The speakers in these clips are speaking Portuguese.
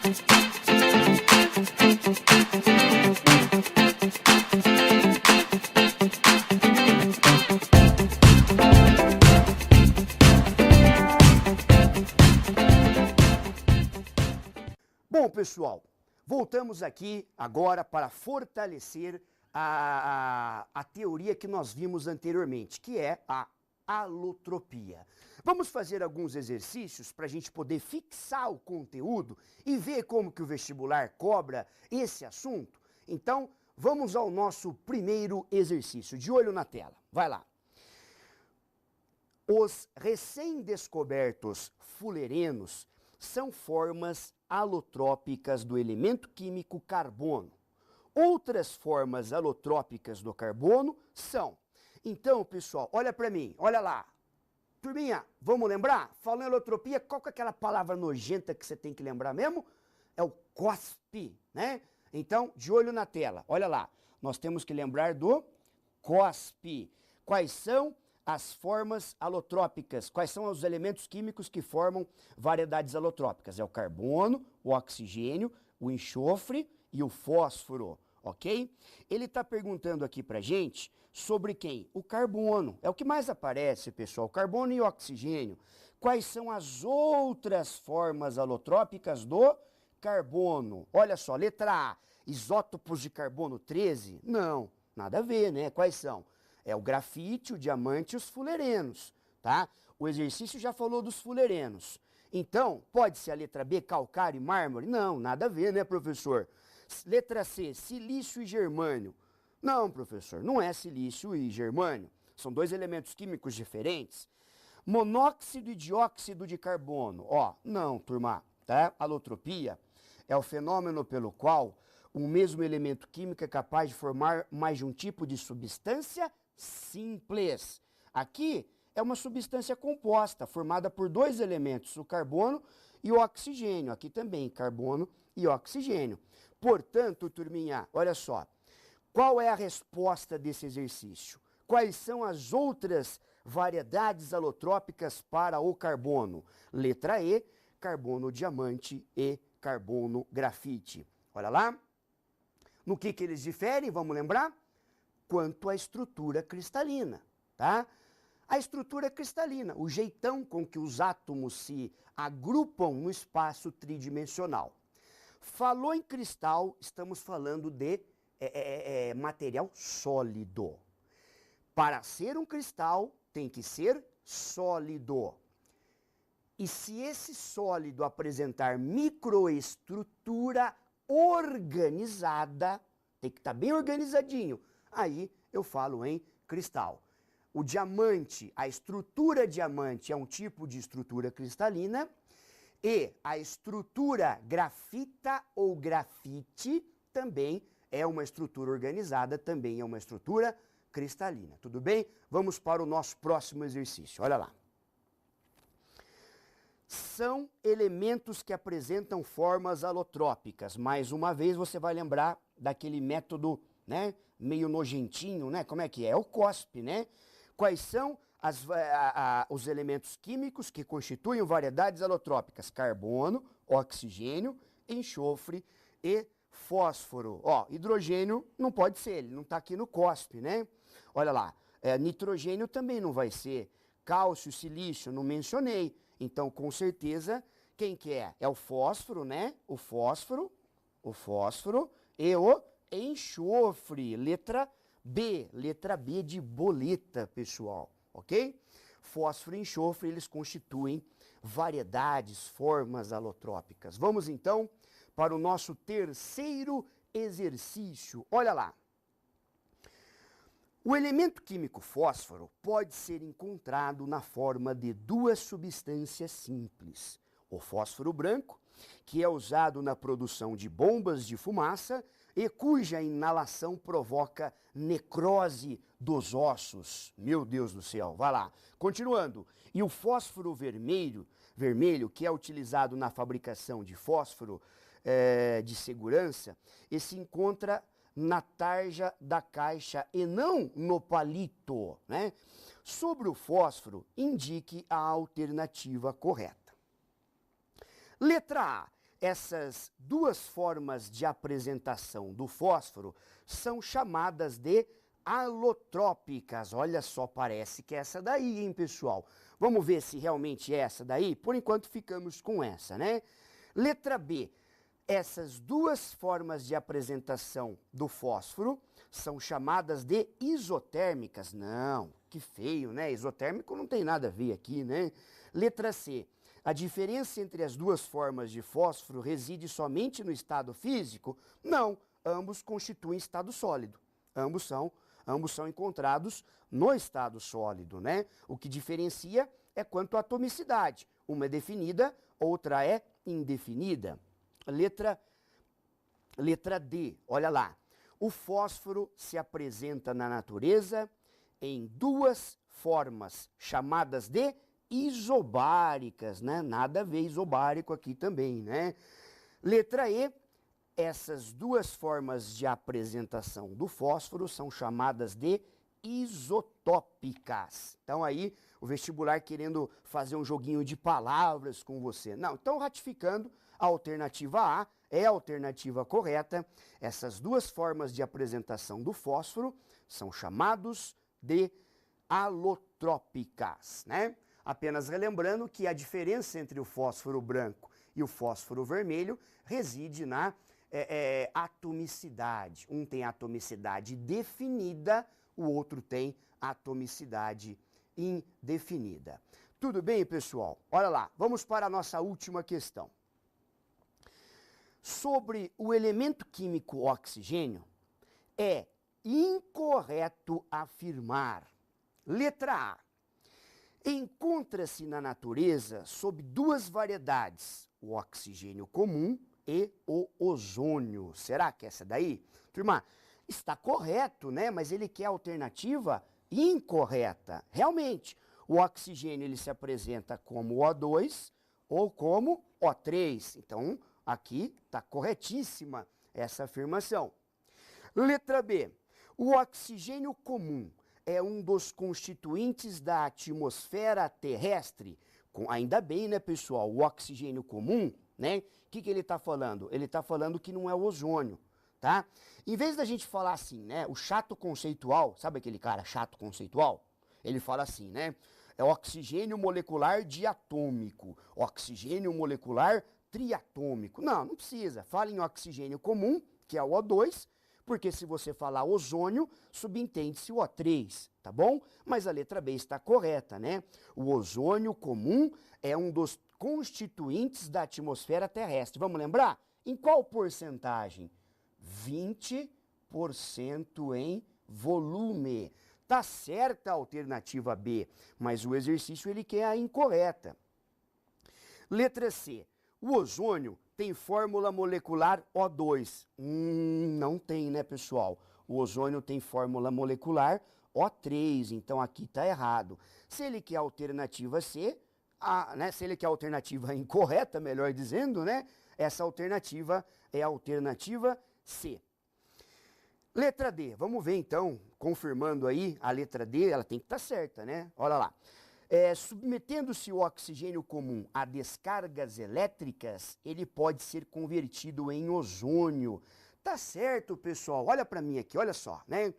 Bom, pessoal, voltamos aqui agora para fortalecer a teoria que nós vimos anteriormente, que é a alotropia. Vamos fazer alguns exercícios para a gente poder fixar o conteúdo e ver como que o vestibular cobra esse assunto? Então, vamos ao nosso primeiro exercício, de olho na tela. Vai lá. Os recém-descobertos fullerenos são formas alotrópicas do elemento químico carbono. Outras formas alotrópicas do carbono são... Então, pessoal, olha para mim, olha lá. Turminha, vamos lembrar? Falando em alotropia, qual que é aquela palavra nojenta que você tem que lembrar mesmo? É o COSP, né? Então, de olho na tela, olha lá. Nós temos que lembrar do COSP. Quais são as formas alotrópicas? Quais são os elementos químicos que formam variedades alotrópicas? É o carbono, o oxigênio, o enxofre e o fósforo, ok? Ele está perguntando aqui pra gente sobre quem? O carbono. É o que mais aparece, pessoal, carbono e oxigênio. Quais são as outras formas alotrópicas do carbono? Olha só, letra A, isótopos de carbono 13? Não, nada a ver, né? Quais são? É o grafite, o diamante e os fullerenos, tá? O exercício já falou dos fullerenos. Então, pode ser a letra B, calcário e mármore? Não, nada a ver, né, professor? Letra C, silício e germânio. Não, professor, não é silício e germânio. São dois elementos químicos diferentes. Monóxido e dióxido de carbono. Ó, não, turma, tá? Alotropia é o fenômeno pelo qual o mesmo elemento químico é capaz de formar mais de um tipo de substância simples. Aqui é uma substância composta, formada por dois elementos, o carbono e o oxigênio. Aqui também, carbono e oxigênio. Portanto, turminha, olha só, qual é a resposta desse exercício? Quais são as outras variedades alotrópicas para o carbono? Letra E, carbono diamante e carbono grafite. Olha lá. No que eles diferem, vamos lembrar? Quanto à estrutura cristalina, tá? A estrutura cristalina, o jeitão com que os átomos se agrupam no espaço tridimensional. Falou em cristal, estamos falando de material sólido. Para ser um cristal, tem que ser sólido. E se esse sólido apresentar microestrutura organizada, tem que estar bem organizadinho, aí eu falo em cristal. O diamante, a estrutura diamante é um tipo de estrutura cristalina e a estrutura grafita ou grafite também é uma estrutura organizada, também é uma estrutura cristalina. Tudo bem? Vamos para o nosso próximo exercício. Olha lá. São elementos que apresentam formas alotrópicas. Mais uma vez você vai lembrar daquele método, né, meio nojentinho, né? Como é que é? É o COSP, né? Quais são os elementos químicos que constituem variedades alotrópicas? Carbono, oxigênio, enxofre e fósforo. Ó, hidrogênio não pode ser, ele não está aqui no COSP, né? Olha lá, nitrogênio também não vai ser. Cálcio, silício, não mencionei. Então, com certeza, quem que é? É o fósforo, né? O fósforo e o enxofre. Letra B de boleta, pessoal, ok? Fósforo e enxofre, eles constituem variedades, formas alotrópicas. Vamos, então, para o nosso terceiro exercício. Olha lá. O elemento químico fósforo pode ser encontrado na forma de duas substâncias simples. O fósforo branco, que é usado na produção de bombas de fumaça e cuja inalação provoca necrose dos ossos. Meu Deus do céu, vai lá. Continuando. E o fósforo vermelho, que é utilizado na fabricação de fósforo de segurança, e se encontra na tarja da caixa e não no palito, né? Sobre o fósforo, indique a alternativa correta. Letra A essas duas formas de apresentação do fósforo são chamadas de alotrópicas. Olha só, parece que é essa daí, hein, pessoal? Vamos ver se realmente é essa daí? Por enquanto ficamos com essa, né? Letra B. Essas duas formas de apresentação do fósforo são chamadas de isotérmicas. Não, que feio, né? Isotérmico não tem nada a ver aqui, né? Letra C. A diferença entre as duas formas de fósforo reside somente no estado físico? Não, ambos constituem estado sólido. Ambos são encontrados no estado sólido, né? O que diferencia é quanto à atomicidade. Uma é definida, outra é indefinida. Letra D, olha lá. O fósforo se apresenta na natureza em duas formas, chamadas de isobáricas, né? Nada a ver isobárico aqui também, né? Letra E, essas duas formas de apresentação do fósforo são chamadas de isotópicas. Então aí, o vestibular querendo fazer um joguinho de palavras com você. Não, então ratificando, a alternativa A é a alternativa correta. Essas duas formas de apresentação do fósforo são chamados de alotrópicas, né? Apenas relembrando que a diferença entre o fósforo branco e o fósforo vermelho reside na atomicidade. Um tem atomicidade definida, o outro tem atomicidade indefinida. Tudo bem, pessoal? Olha lá, vamos para a nossa última questão. Sobre o elemento químico oxigênio, é incorreto afirmar. Letra A. Encontra-se na natureza sob duas variedades, o oxigênio comum e o ozônio. Será que é essa daí? Turma, está correto, né? Mas ele quer a alternativa incorreta. Realmente, o oxigênio ele se apresenta como O2 ou como O3. Então, aqui está corretíssima essa afirmação. Letra B. O oxigênio comum é um dos constituintes da atmosfera terrestre. Ainda bem, né, pessoal? O oxigênio comum, né? O que ele está falando? Ele está falando que não é o ozônio, tá? Em vez da gente falar assim, né? O chato conceitual, sabe aquele cara chato conceitual? Ele fala assim, né? É oxigênio molecular diatômico, oxigênio molecular triatômico. Não, não precisa. Fala em oxigênio comum, que é o O2, porque se você falar ozônio, subentende-se o O3, tá bom? Mas a letra B está correta, né? O ozônio comum é um dos constituintes da atmosfera terrestre. Vamos lembrar? Em qual porcentagem? 20% em volume. Tá certa a alternativa B, mas o exercício ele quer a incorreta. Letra C. O ozônio tem fórmula molecular O2. Não tem, né, pessoal? O ozônio tem fórmula molecular O3, então aqui está errado. Se ele quer a alternativa C, se ele quer a alternativa incorreta, melhor dizendo, né? Essa alternativa é a alternativa C. Letra D, vamos ver então, confirmando aí, a letra D, ela tem que estar certa, né? Olha lá. Submetendo-se o oxigênio comum a descargas elétricas, ele pode ser convertido em ozônio. Tá certo, pessoal? Olha para mim aqui, olha só, né?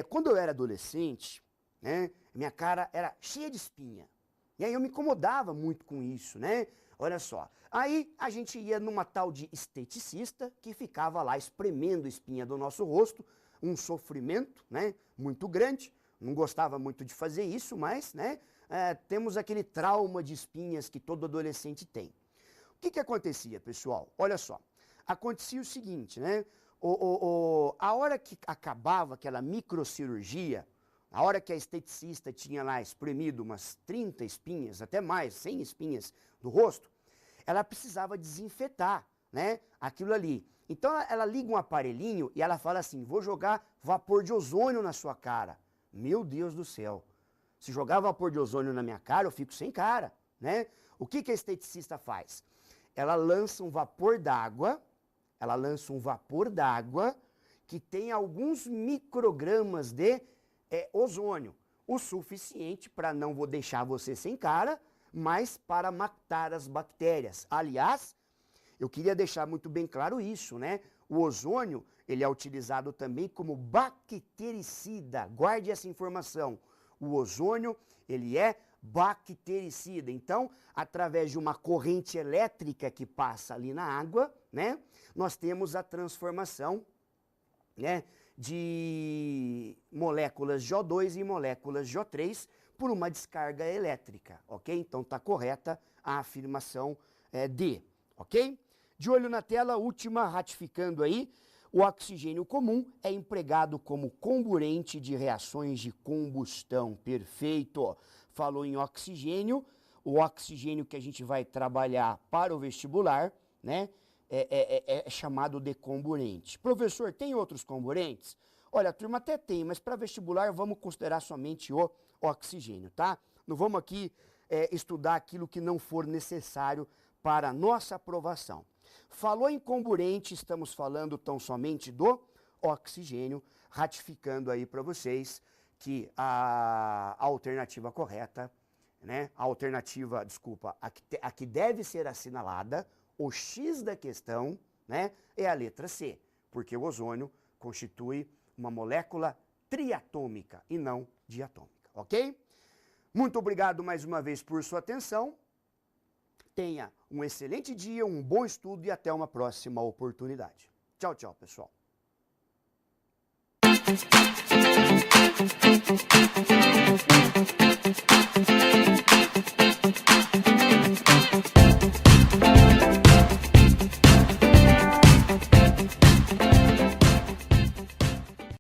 Quando eu era adolescente, né? Minha cara era cheia de espinha. E aí eu me incomodava muito com isso, né? Olha só. Aí a gente ia numa tal de esteticista que ficava lá espremendo a espinha do nosso rosto, um sofrimento, né? Muito grande. Não gostava muito de fazer isso, mas, né, temos aquele trauma de espinhas que todo adolescente tem. O que acontecia, pessoal? Olha só, acontecia o seguinte, né, a hora que acabava aquela microcirurgia, a hora que a esteticista tinha lá espremido umas 30 espinhas, até mais, 100 espinhas no rosto, ela precisava desinfetar, né, aquilo ali. Então ela liga um aparelhinho e ela fala assim, vou jogar vapor de ozônio na sua cara. Meu Deus do céu, se jogar vapor de ozônio na minha cara, eu fico sem cara, né? O que a esteticista faz? Ela lança um vapor d'água, que tem alguns microgramas de ozônio, o suficiente para não vou deixar você sem cara, mas para matar as bactérias. Aliás, Eu queria deixar muito bem claro isso, né? O ozônio, ele é utilizado também como bactericida. Guarde essa informação. O ozônio, ele é bactericida. Então, através de uma corrente elétrica que passa ali na água, né? Nós temos a transformação, né, de moléculas de O2 em moléculas de O3 por uma descarga elétrica, ok? Então está correta a afirmação D, ok? De olho na tela, última, ratificando aí, o oxigênio comum é empregado como comburente de reações de combustão. Perfeito! Falou em oxigênio, o oxigênio que a gente vai trabalhar para o vestibular, né? É chamado de comburente. Professor, tem outros comburentes? Olha, a turma até tem, mas para vestibular vamos considerar somente o oxigênio, tá? Não vamos aqui estudar aquilo que não for necessário para a nossa aprovação. Falou em comburente, estamos falando tão somente do oxigênio, ratificando aí para vocês que a alternativa correta, né? A que deve ser assinalada, o X da questão, né, é a letra C, porque o ozônio constitui uma molécula triatômica e não diatômica, ok? Muito obrigado mais uma vez por sua atenção. Tenha um excelente dia, um bom estudo e até uma próxima oportunidade. Tchau, tchau, pessoal.